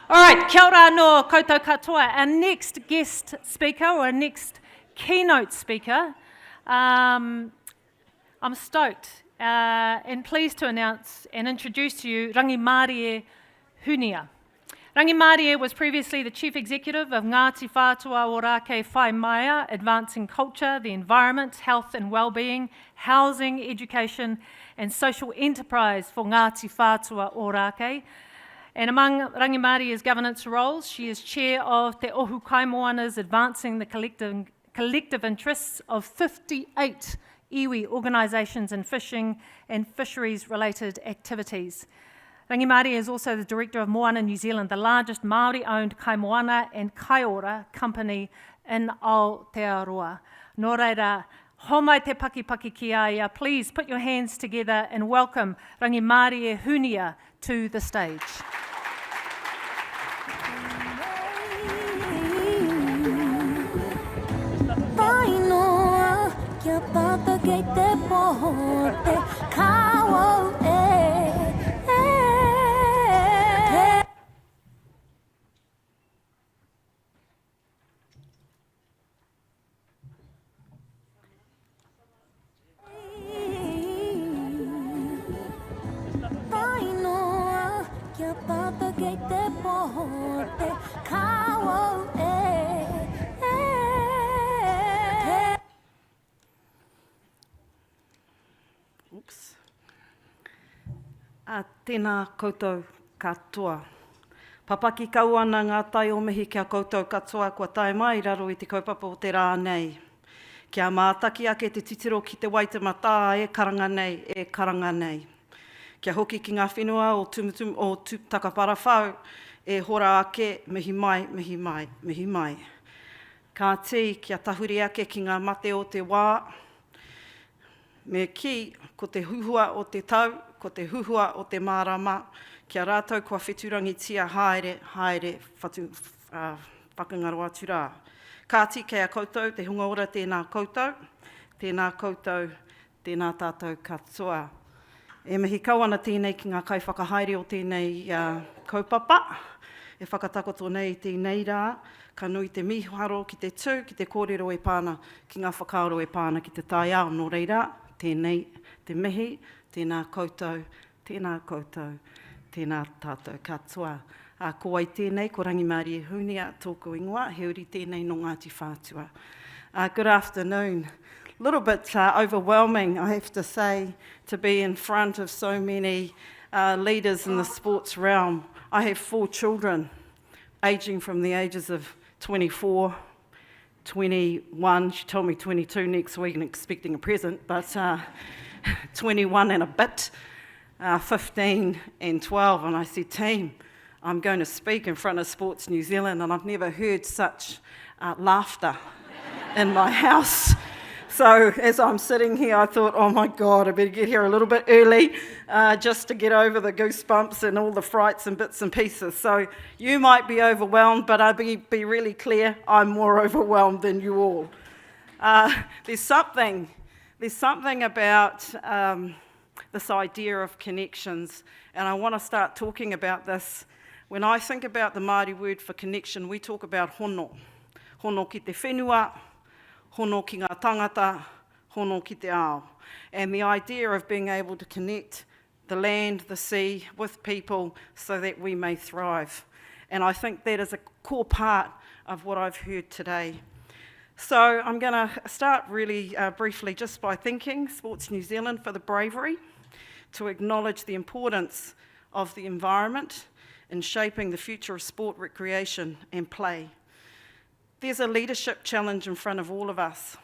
All right, kia ora no koutou katoa. Our next guest speaker, or our next keynote speaker, I'm stoked and pleased to announce and introduce to you Rangimarie Hunia. Rangimarie was previously the Chief Executive of Ngāti Whātua Ōrākei Whātua, advancing culture, the environment, health and well-being, housing, education and social enterprise for Ngāti Whātua Ōrākei. And among Rangimarie's governance roles, she is chair of Te Ohu Kaimoana's advancing the collective interests of 58 iwi organisations in fishing and fisheries-related activities. Rangimarie is also the director of Moana New Zealand, the largest Māori-owned kaimoana and kaiora company in Aotearoa. Nō reira, homai te pakipaki ki a ia. Please put your hands together and welcome Rangimarie Hunia to the stage. Tēnā koutou katoa. Papaki kau ana ngā tai o mihi kia koutou katoa kua tae mai raro i te kaupapa o te rā nei. Kia mātaki ake te titiro ki te waitemata e karanga nei. Kia hoki ki ngā whenua o takaparawhau e Ōrākei mihi mai. Ka tī kia tahuri ake ki ngā mate o te wā. Me ki, ko te huhua o te tau, ko te huhua o te mārama, kia rātou kua wheturangitia haere whakangaroa turā. Ka ti kei a koutou, te hunga ora tēnā koutou, tēnā tātou katoa. E mihi kau ana tēnei ki ngā kai whakahaere o tēnei kaupapa, e whakatakoto nei tēnei rā, ka nui te miharo ki te tū, ki te kōrero e pāna, ki ngā whakaaro e pāna ki te tai ao, nō reira, tēnei, te mihi, tēnā koutou, tēnā tātou katoa. Ko ai tēnei, ko Rangimarie Hunia, tōku ingoa, he uri tēnei no Ngāti Whātua. Good afternoon. A little bit overwhelming, I have to say, to be in front of so many leaders in the sports realm. I have 4 children, aging from the ages of 24, 21, she told me 22 next week and expecting a present, but 21 and a bit, 15 and 12, and I said, team, I'm going to speak in front of Sports New Zealand, and I've never heard such laughter in my house. So as I'm sitting here, I thought, oh my God, I better get here a little bit early just to get over the goosebumps and all the frights and bits and pieces. So you might be overwhelmed, but I'll be really clear, I'm more overwhelmed than you all. There's something about this idea of connections, and I want to start talking about this. When I think about the Māori word for connection, we talk about hono. Hono ki te whenua, hono ki ngā tangata, hono ki te ao. And the idea of being able to connect the land, the sea, with people so that we may thrive. And I think that is a core part of what I've heard today. So I'm going to start really briefly just by thanking Sports New Zealand for the bravery to acknowledge the importance of the environment in shaping the future of sport, recreation and play. There's a leadership challenge in front of all of us.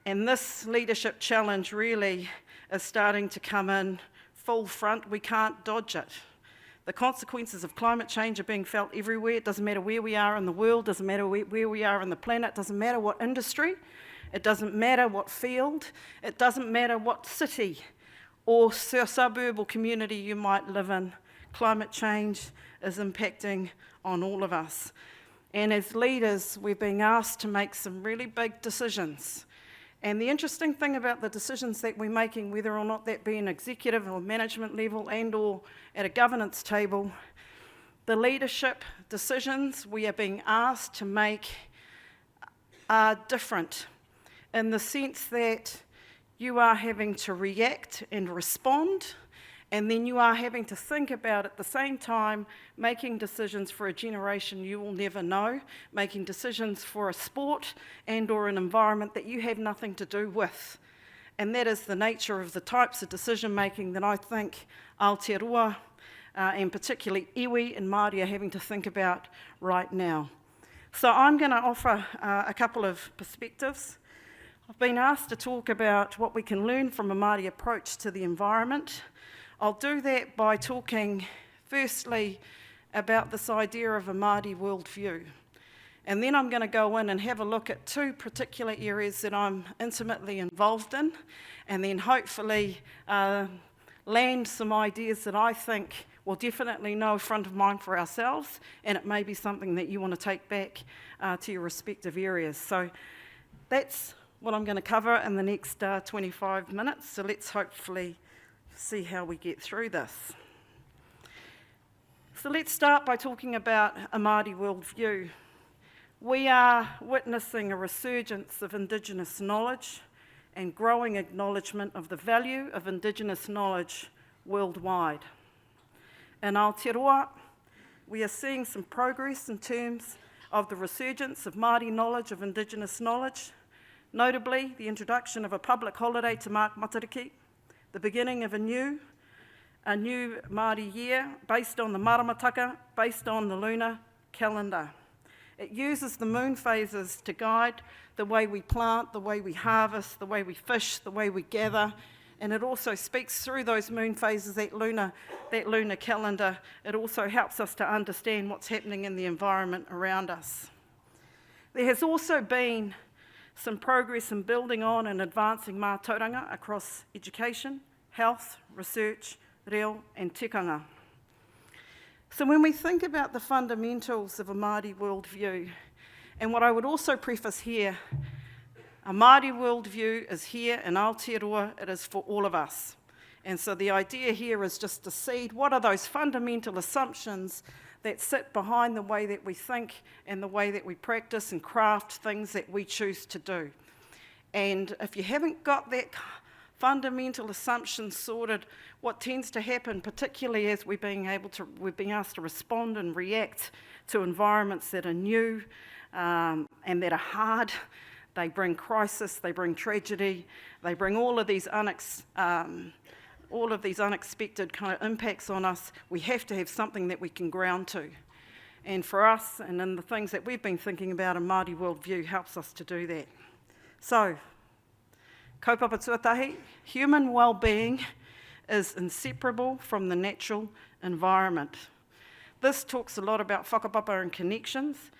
And this leadership challenge really is starting to come in full front. We can't dodge it. The consequences of climate change are being felt everywhere. It doesn't matter where we are in the world, doesn't matter where we are on the planet, it doesn't matter what industry, it doesn't matter what field, it doesn't matter what city or suburb or community you might live in. Climate change is impacting on all of us. And as leaders, we're being asked to make some really big decisions. And the interesting thing about the decisions that we're making, whether or not that be an executive or management level and or at a governance table, The leadership decisions we are being asked to make are different in the sense that you are having to react and respond, and then you are having to think about at the same time making decisions for a generation you will never know, making decisions for a sport and or an environment that you have nothing to do with. And that is the nature of the types of decision making that I think Aotearoa and particularly iwi and Māori are having to think about right now. So I'm going to offer a couple of perspectives. I've been asked to talk about what we can learn from a Māori approach to the environment. I'll do that by talking firstly about this idea of a Māori worldview. And then I'm going to go in and have a look at two particular areas that I'm intimately involved in, and then hopefully land some ideas that I think will definitely know front of mind for ourselves, and it may be something that you want to take back to your respective areas. So that's what I'm going to cover in the next 25 minutes, so let's hopefully see how we get through this. So let's start by talking about a Māori worldview. We are witnessing a resurgence of Indigenous knowledge and growing acknowledgement of the value of Indigenous knowledge worldwide. In Aotearoa, we are seeing some progress in terms of the resurgence of Māori knowledge of Indigenous knowledge, notably the introduction of a public holiday to mark Matariki, the beginning of a new Māori year based on the maramataka, based on the lunar calendar. It uses the moon phases to guide the way we plant, the way we harvest, the way we fish, the way we gather, and it also speaks through those moon phases, that lunar calendar. It also helps us to understand what's happening in the environment around us. There has also been some progress in building on and advancing mātauranga across education, health, research, reo and tikanga. So when we think about the fundamentals of a Māori worldview, and what I would also preface here, a Māori worldview is here in Aotearoa, it is for all of us. And so the idea here is just to seed what are those fundamental assumptions that sit behind the way that we think and the way that we practice and craft things that we choose to do. And if you haven't got that fundamental assumptions sorted, what tends to happen, particularly as we're being asked to respond and react to environments that are new and that are hard. They bring crisis, they bring tragedy, they bring all of these unexpected kind of impacts on us. We have to have something that we can ground to. And for us, and in the things that we've been thinking about, a Māori worldview helps us to do that. So, kaupapa tuatahi, human well-being is inseparable from the natural environment. This talks a lot about whakapapa and connections,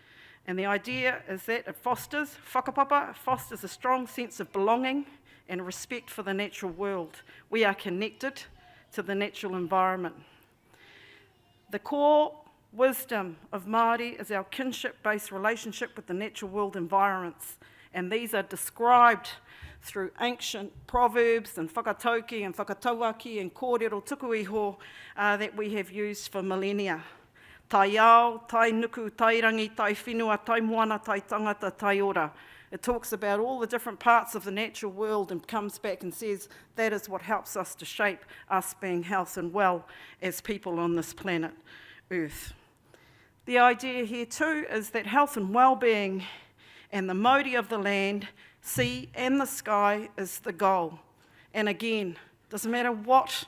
and the idea is that it fosters a strong sense of belonging and respect for the natural world. We are connected to the natural environment. The core wisdom of Māori is our kinship-based relationship with the natural world environments, and these are described through ancient proverbs and whakatauki and whakatauaki and kōrero tukuiho that we have used for millennia. Tai ao, tai nuku, tai rangi, tai whenua, tai moana, tai tangata, tai ora. It talks about all the different parts of the natural world and comes back and says that is what helps us to shape us being health and well as people on this planet Earth. The idea here too is that health and well-being and the mauri of the land, sea and the sky is the goal. And again, doesn't matter what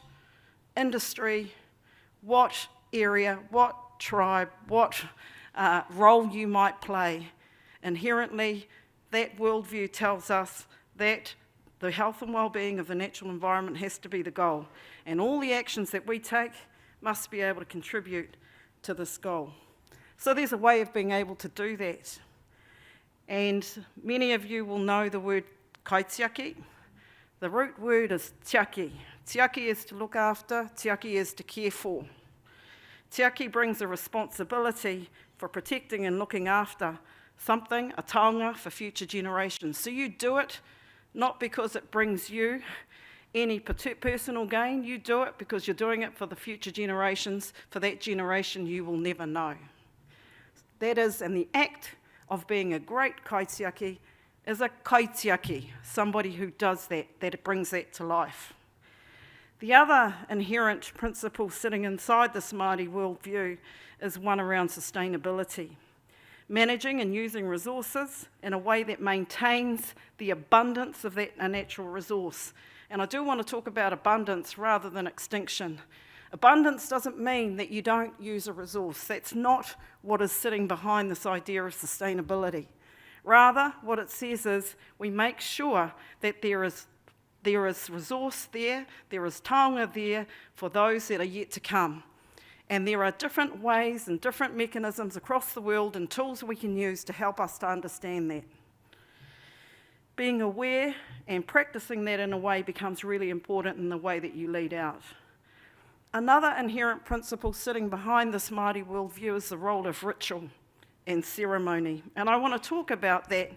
industry, what area, what tribe, what role you might play, inherently that worldview tells us that the health and well-being of the natural environment has to be the goal, and all the actions that we take must be able to contribute to this goal. So there's a way of being able to do that. And many of you will know the word kaitiaki. The root word is tiaki. Tiaki is to look after, tiaki is to care for. Tiaki brings a responsibility for protecting and looking after something, a taonga, for future generations. So you do it not because it brings you any personal gain. You do it because you're doing it for the future generations. For that generation, you will never know. That is, and the act of being a great kaitiaki is a kaitiaki, somebody who does that, that brings that to life. The other inherent principle sitting inside this Māori worldview is one around sustainability. Managing and using resources in a way that maintains the abundance of that natural resource. And I do want to talk about abundance rather than extinction. Abundance doesn't mean that you don't use a resource. That's not what is sitting behind this idea of sustainability. Rather, what it says is we make sure that there is resource there is taonga there for those that are yet to come. And there are different ways and different mechanisms across the world and tools we can use to help us to understand that. Being aware and practicing that in a way becomes really important in the way that you lead out. Another inherent principle sitting behind this Māori worldview is the role of ritual and ceremony. And I want to talk about that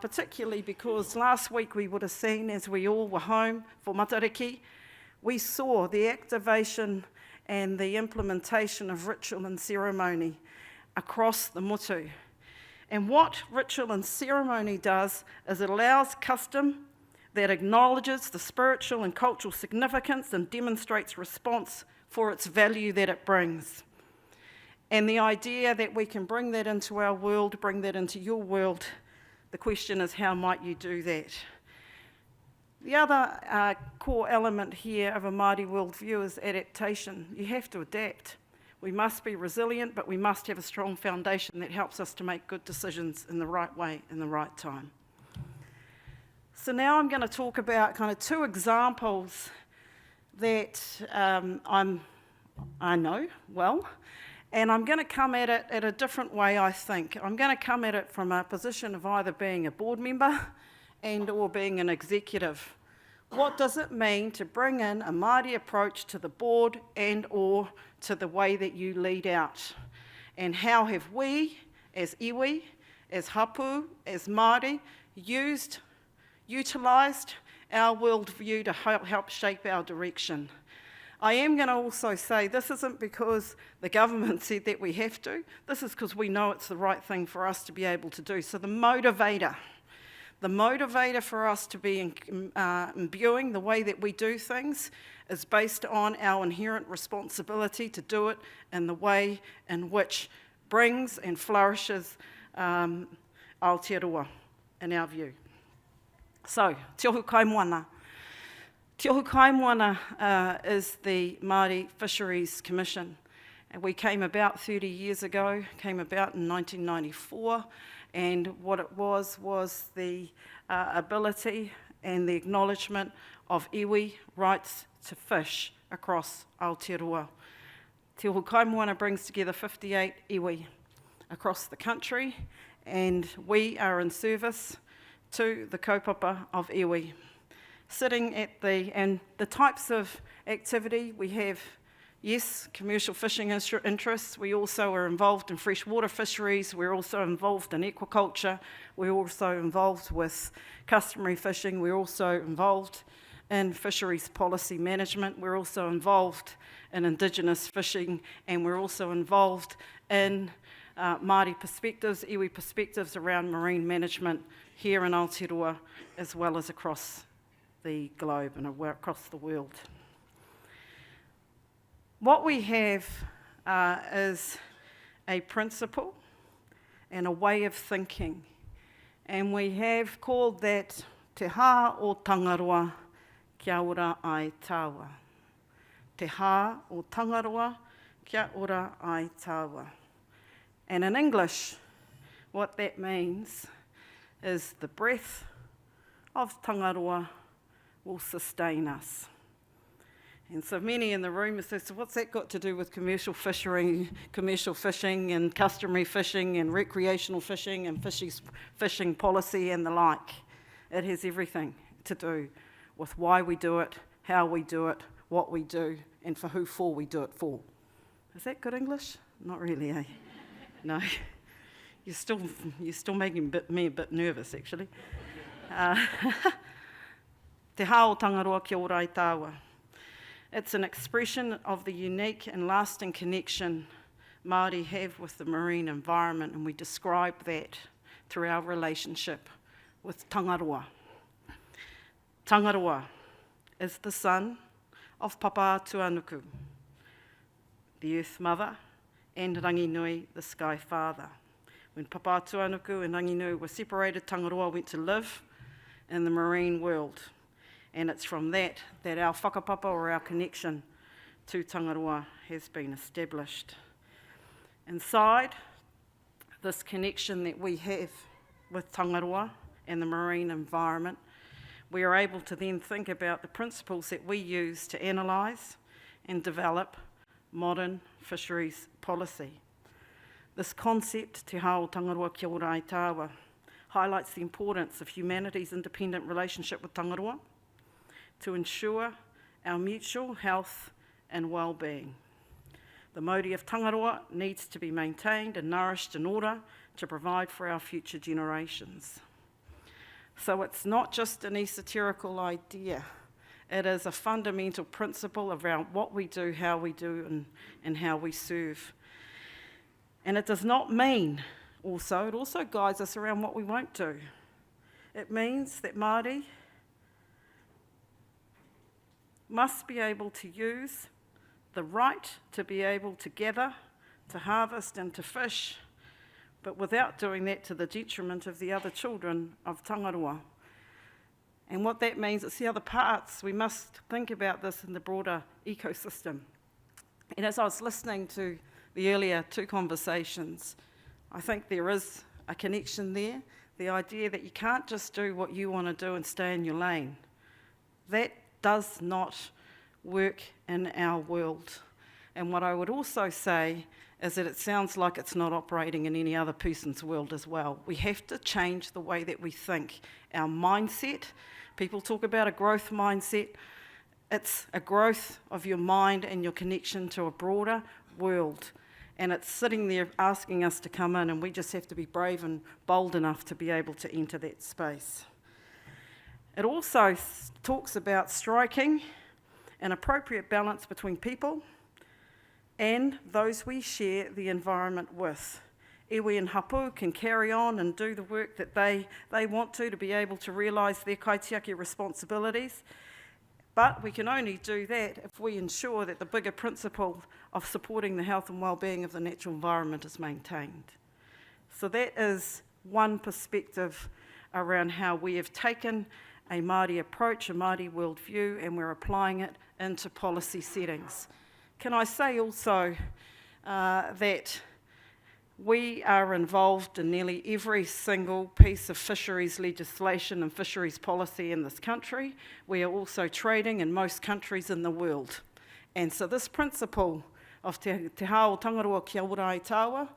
particularly because last week we would have seen, as we all were home for Matariki, we saw the activation and the implementation of ritual and ceremony across the mutu. And what ritual and ceremony does is it allows custom that acknowledges the spiritual and cultural significance and demonstrates response for its value that it brings. And the idea that we can bring that into our world, bring that into your world, the question is, how might you do that? The other core element here of a Māori worldview is adaptation. You have to adapt. We must be resilient, but we must have a strong foundation that helps us to make good decisions in the right way, in the right time. So now I'm going to talk about kind of two examples that I know well, and I'm going to come at it at a different way, I think. I'm going to come at it from a position of either being a board member and or being an executive. What does it mean to bring in a Māori approach to the board and or to the way that you lead out? And how have we, as iwi, as hapu, as Māori, utilised our worldview to help shape our direction? I am going to also say this isn't because the government said that we have to. This is because we know it's the right thing for us to be able to do. So the motivator for us to be imbuing the way that we do things is based on our inherent responsibility to do it in the way in which brings and flourishes Aotearoa, in our view. So, Te Ohu Kaimoana. Te Ohu Kaimoana is the Māori Fisheries Commission. And we came about 30 years ago, came about in 1994, and what it was the ability and the acknowledgement of iwi rights to fish across Aotearoa. Te Ohu Kaimoana brings together 58 iwi across the country, and we are in service to the kaupapa of iwi. Sitting at and the types of activity we have, yes, commercial fishing interests. We also are involved in freshwater fisheries. We're also involved in aquaculture. We're also involved with customary fishing. We're also involved in fisheries policy management. We're also involved in Indigenous fishing, and we're also involved in Māori perspectives, iwi perspectives around marine management here in Aotearoa, as well as across the globe and across the world. What we have is a principle and a way of thinking, and we have called that te hā o tangaroa kia ora ai tāua. Te hā o tangaroa kia ora ai tāua. And in English, what that means is the breath of tangaroa will sustain us. And so many in the room have said, so what's that got to do with commercial fishing and customary fishing and recreational fishing and fishing policy and the like? It has everything to do with why we do it, how we do it, what we do, and for who for we do it for. Is that good English? Not really, eh? No. You're still making me a bit nervous, actually. Te hao tangaroa ki Ōrākei. It's an expression of the unique and lasting connection Māori have with the marine environment, and we describe that through our relationship with tangaroa. Tangaroa is the son of Papa Tuanuku, the Earth Mother, and Ranginui, the Sky Father. When Papa Tuanuku and Ranginui were separated, tangaroa went to live in the marine world. And it's from that our whakapapa, or our connection to tangaroa, has been established. Inside this connection that we have with tangaroa and the marine environment, we are able to then think about the principles that we use to analyse and develop modern fisheries policy. This concept, te hao tangaroa ki Ōrākei, highlights the importance of humanity's independent relationship with tangaroa to ensure our mutual health and well-being. The Māori of tangaroa needs to be maintained and nourished in order to provide for our future generations. So it's not just an esoterical idea, it is a fundamental principle around what we do, how we do, and how we serve. And it does not mean it also guides us around what we won't do. It means that Māori must be able to use the right to be able to gather, to harvest and to fish, but without doing that to the detriment of the other children of tangaroa. And what that means, it's the other parts. We must think about this in the broader ecosystem. And as I was listening to the earlier two conversations, I think there is a connection there, the idea that you can't just do what you want to do and stay in your lane. That does not work in our world. And what I would also say is that it sounds like it's not operating in any other person's world as well. We have to change the way that we think. Our mindset, people talk about a growth mindset. It's a growth of your mind and your connection to a broader world. And it's sitting there asking us to come in, and we just have to be brave and bold enough to be able to enter that space. It also talks about striking an appropriate balance between people and those we share the environment with. Iwi and hapu can carry on and do the work that they want to be able to realise their kaitiaki responsibilities, but we can only do that if we ensure that the bigger principle of supporting the health and well-being of the natural environment is maintained. So that is one perspective around how we have taken a Māori approach, a Māori worldview, and we're applying it into policy settings. Can I say also that we are involved in nearly every single piece of fisheries legislation and fisheries policy in this country. We are also trading in most countries in the world. And so this principle of te hao tangaroa ki Ōrākei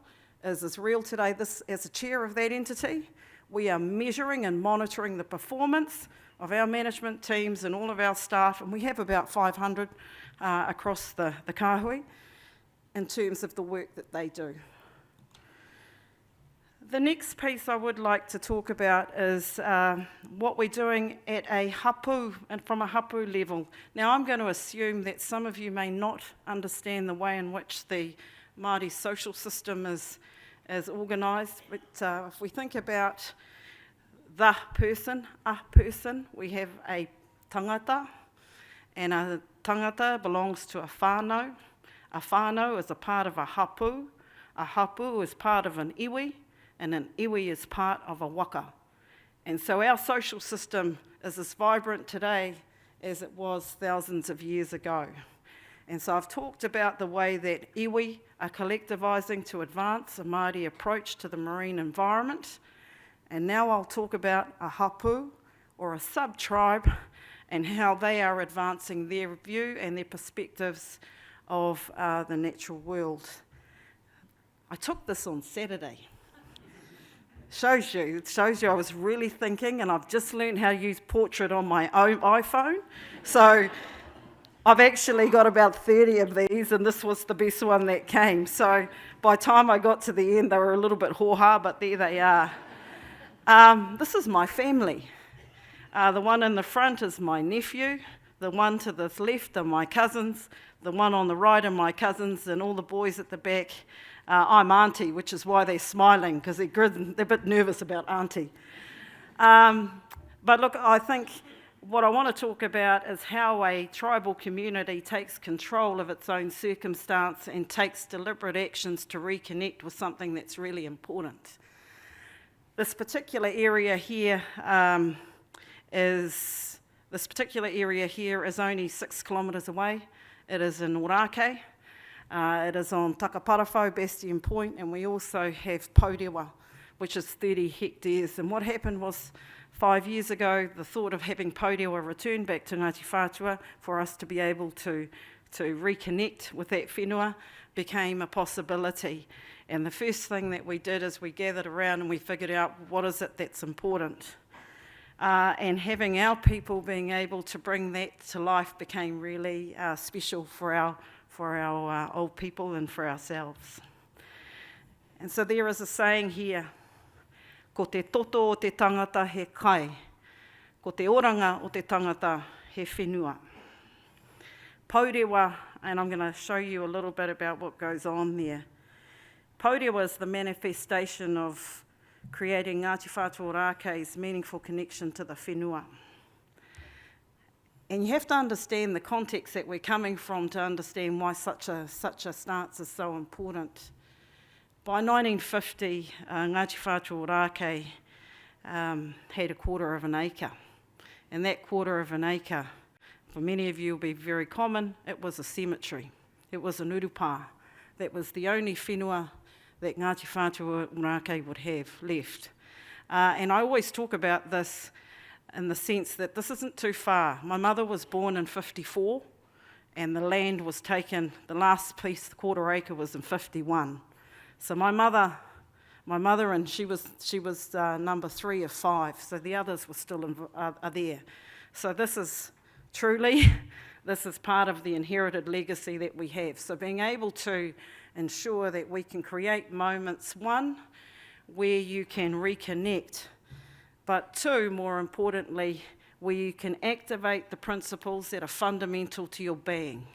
is real today. This, as a chair of that entity, we are measuring and monitoring the performance of our management teams and all of our staff, and we have about 500 across the kāhui in terms of the work that they do. The next piece I would like to talk about is what we're doing at a hapu, and from a hapu level. Now, I'm going to assume that some of you may not understand the way in which the Māori social system is organised, but if we think about the person, a person, we have a tangata, and a tangata belongs to a whānau. A whānau is a part of a hapu is part of an iwi, and an iwi is part of a waka. And so our social system is as vibrant today as it was thousands of years ago. And so I've talked about the way that iwi are collectivising to advance a Māori approach to the marine environment. And now I'll talk about a hapu, or a sub-tribe, and how they are advancing their view and their perspectives of the natural world. I took this on Saturday. It shows you I was really thinking, and I've just learned how to use portrait on my own iPhone. So I've actually got about 30 of these, and this was the best one that came. So by the time I got to the end, they were a little bit hoha, but there they are. This is my family. The one in the front is my nephew. The one to the left are my cousins. The one on the right are my cousins, and all the boys at the back. I'm auntie, which is why they're smiling, because they're a bit nervous about auntie. But look, I think what I want to talk about is how a tribal community takes control of its own circumstance and takes deliberate actions to reconnect with something that's really important. This particular area here is only 6 kilometres away. It is in Ōrākei. It is on Takaparawhau, Bastion Point, and we also have Pourewa, which is 30 hectares. And what happened was 5 years ago, the thought of having Pourewa return back to Ngāti Whātua for us to be able to reconnect with that whenua became a possibility. And the first thing that we did is we gathered around and we figured out what is it that's important. And having our people being able to bring that to life became really special for our old people and for ourselves. And so there is a saying here, ko te toto o te tangata he kai, ko te oranga o te tangata he whenua. Pourewa, and I'm going to show you a little bit about what goes on there. Pourewa is the manifestation of creating Ngāti Whātua Ōrākei's meaningful connection to the whenua. And you have to understand the context that we're coming from to understand why such a stance is so important. By 1950, Ngāti Whātua Ōrākei had a quarter of an acre. And that quarter of an acre, for many of you will be very common, it was a cemetery. It was an urupā. That was the only whenua that Ngāti Whātua Ōrākei would have left. And I always talk about this in the sense that this isn't too far. My mother was born in 54, and the land was taken, the last piece, the quarter acre, was in 51. So my mother, and she was number 3 of 5, so the others were still are there. So this is part of the inherited legacy that we have. So being able to ensure that we can create moments, 1, where you can reconnect, but 2, more importantly, where you can activate the principles that are fundamental to your being.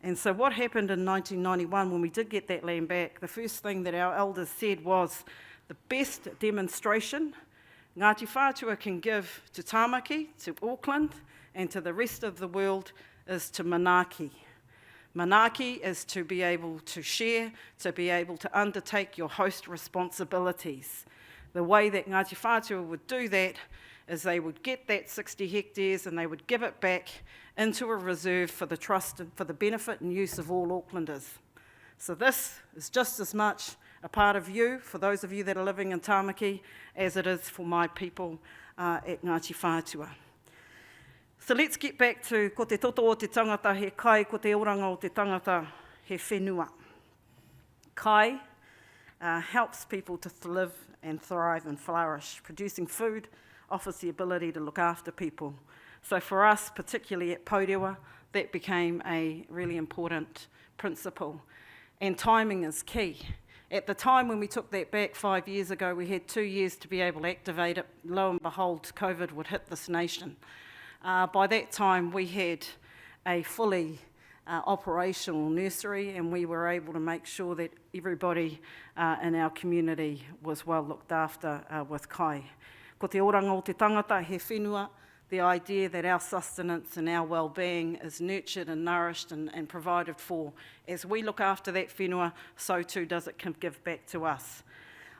And so what happened in 1991 when we did get that land back, the first thing that our elders said was the best demonstration Ngāti Whātua can give to Tāmaki, to Auckland, and to the rest of the world is to manaaki. Manaaki is to be able to share, to be able to undertake your host responsibilities. The way that Ngāti Whātua would do that is they would get that 60 hectares and they would give it back into a reserve for the trust and for the benefit and use of all Aucklanders. So this is just as much a part of you, for those of you that are living in Tāmaki, as it is for my people at Ngāti Whātua. So let's get back to ko te toto o te tangata he kai, ko te oranga o te tangata he whenua. Kai helps people to live and thrive and flourish. Producing food offers the ability to look after people. So for us, particularly at Pourewa, that became a really important principle. And timing is key. At the time when we took that back 5 years ago, we had 2 years to be able to activate it. Lo and behold, COVID would hit this nation. By that time, we had a fully operational nursery, and we were able to make sure that everybody in our community was well looked after with kai. Ko te oranga o te tangata he whenua, the idea that our sustenance and our well-being is nurtured and nourished and provided for. As we look after that whenua, so too does it give back to us.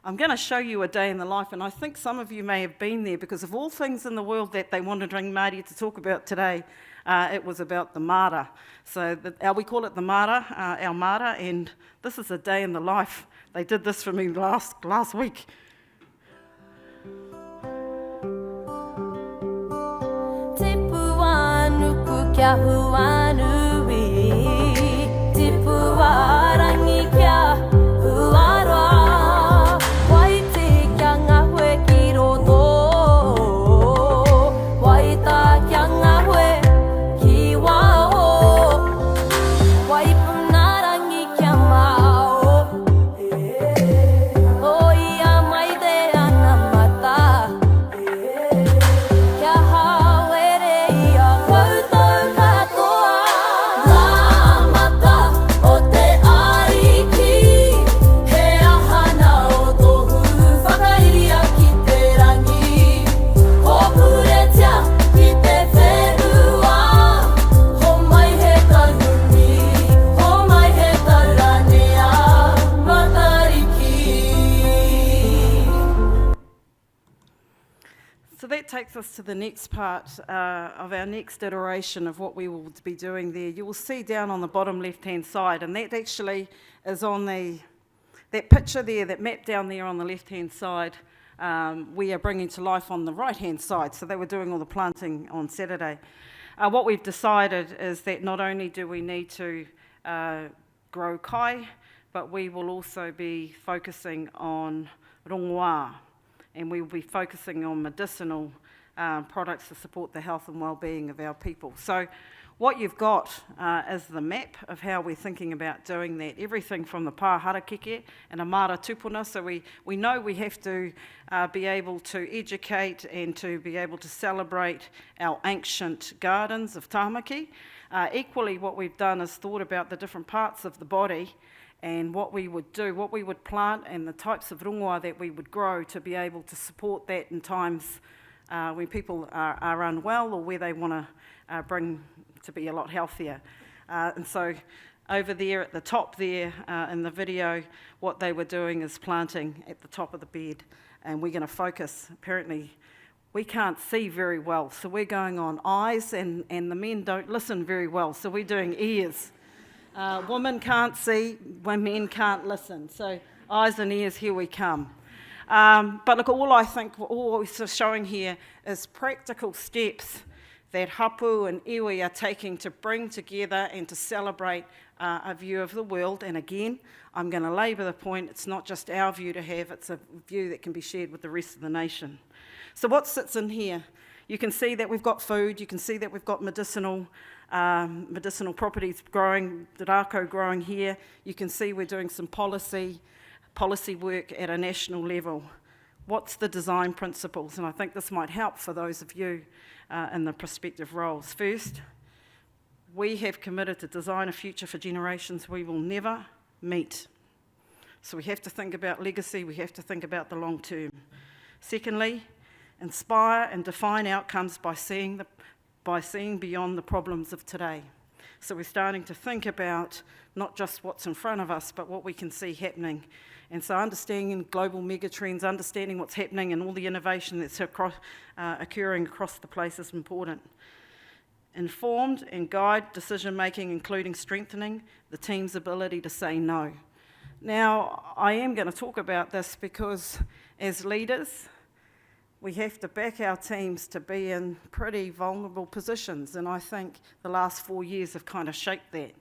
I'm going to show you a day in the life, and I think some of you may have been there, because of all things in the world that they wanted Rangimarie to talk about today, it was about the mara. So we call it the mara, our mara, and this is a day in the life. They did this for me last week. Kia huanui, tipu warangi kia huaroa, waite kia ngahue ki roto, waita kia ngahue ki wao, waipunarangi kia mao, o ia mai te ana mata, kia takes us to the next part of our next iteration of what we will be doing there. You will see down on the bottom left-hand side, and that actually is on that picture there, that map down there on the left-hand side, we are bringing to life on the right-hand side. So they were doing all the planting on Saturday. What we've decided is that not only do we need to grow kai, but we will also be focusing on rongoā, and we will be focusing on medicinal products to support the health and well-being of our people. So what you've got is the map of how we're thinking about doing that, everything from the pāharakeke and a mara tupuna. So we know we have to be able to educate and to be able to celebrate our ancient gardens of tāmaki. Equally, what we've done is thought about the different parts of the body and what we would do, what we would plant, and the types of rongoā that we would grow to be able to support that in times when people are unwell or where they want to bring to be a lot healthier. And so over there at the top there in the video, what they were doing is planting at the top of the bed, and we're going to focus. Apparently we can't see very well, so we're going on eyes, and the men don't listen very well, so we're doing ears. Women can't see, men can't listen. So eyes and ears, here we come. But look, all we're showing here is practical steps that hapu and iwi are taking to bring together and to celebrate a view of the world. And again, I'm going to labour the point, it's not just our view to have, it's a view that can be shared with the rest of the nation. So what sits in here? You can see that we've got food, you can see that we've got medicinal properties growing, the rākau growing here. You can see we're doing some policy work at a national level. What's the design principles? And I think this might help for those of you in the prospective roles. First, we have committed to design a future for generations we will never meet. So we have to think about legacy, we have to think about the long term. Secondly, inspire and define outcomes by seeing beyond the problems of today. So we're starting to think about not just what's in front of us, but what we can see happening. And so understanding global megatrends, understanding what's happening and all the innovation that's occurring across the place is important. Informed and guide decision making, including strengthening the team's ability to say no. Now, I am going to talk about this because as leaders, we have to back our teams to be in pretty vulnerable positions, and I think the last 4 years have kind of shaped that.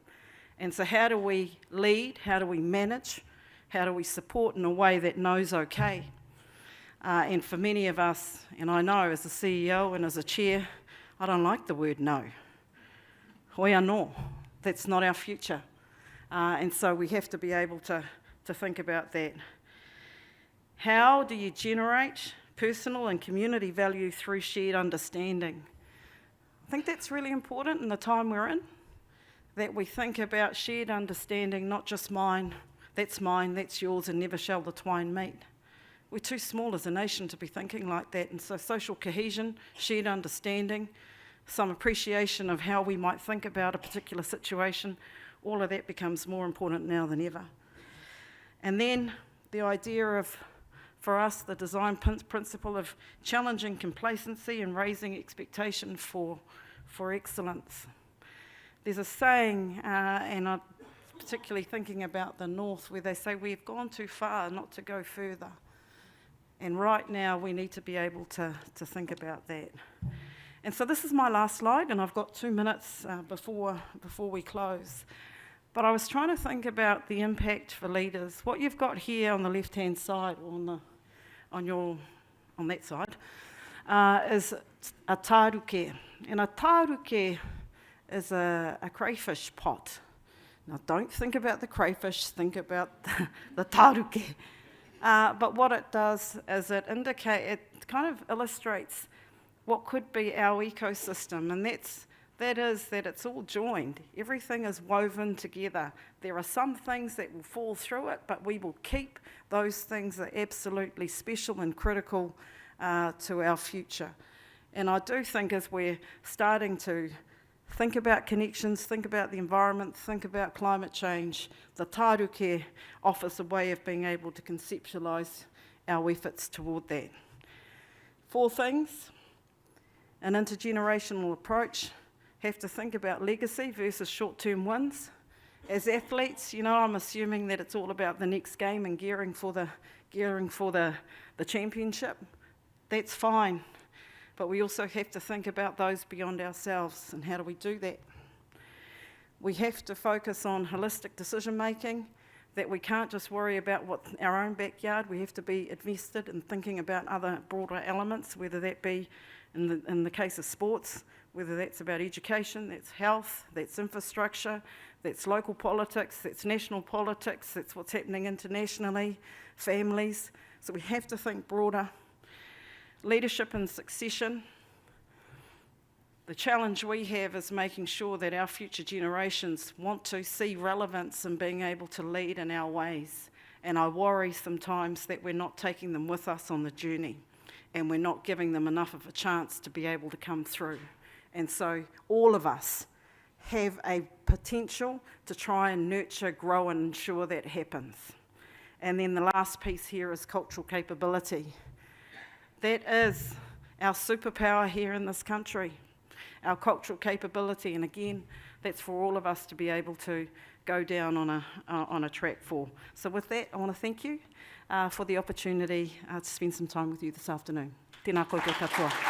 And so how do we lead? How do we manage? How do we support in a way that knows okay? And for many of us, and I know as a CEO and as a chair, I don't like the word no. Hoi anō, that's not our future. And so we have to be able to think about that. How do you generate personal and community value through shared understanding? I think that's really important in the time we're in, that we think about shared understanding, not just mine, that's yours, and never shall the twine meet. We're too small as a nation to be thinking like that, and so social cohesion, shared understanding, some appreciation of how we might think about a particular situation, all of that becomes more important now than ever. And then the idea of, for us, the design principle of challenging complacency and raising expectation for excellence. There's a saying, and I'm particularly thinking about the north, where they say we've gone too far not to go further. And right now we need to be able to think about that. And so this is my last slide, and I've got 2 minutes before we close. But I was trying to think about the impact for leaders. What you've got here on the left-hand side, or on that side, is a tāruke. And a tāruke is a crayfish pot. Now don't think about the crayfish, think about the tāruke. But what it does is it kind of illustrates what could be our ecosystem, and that is that it's all joined. Everything is woven together. There are some things that will fall through it, but we will keep those things that are absolutely special and critical to our future. And I do think as we're starting to think about connections, think about the environment, think about climate change, the tāruke offers a way of being able to conceptualise our efforts toward that. 4 things. an intergenerational approach, have to think about legacy versus short-term wins. As athletes, you know, I'm assuming that it's all about the next game and gearing for the championship. That's fine, but we also have to think about those beyond ourselves, and how do we do that? We have to focus on holistic decision making, that we can't just worry about our own backyard. We have to be invested in thinking about other broader elements, whether that be, in the case of sports, whether that's about education, that's health, that's infrastructure, that's local politics, that's national politics, that's what's happening internationally, families. So we have to think broader. Leadership and succession. The challenge we have is making sure that our future generations want to see relevance in being able to lead in our ways. And I worry sometimes that we're not taking them with us on the journey, and we're not giving them enough of a chance to be able to come through. And so all of us have a potential to try and nurture, grow, and ensure that happens. And then the last piece here is cultural capability. That is our superpower here in this country, our cultural capability. And again, that's for all of us to be able to go down on a track for. So with that, I want to thank you for the opportunity to spend some time with you this afternoon. Tēnā koutou katoa.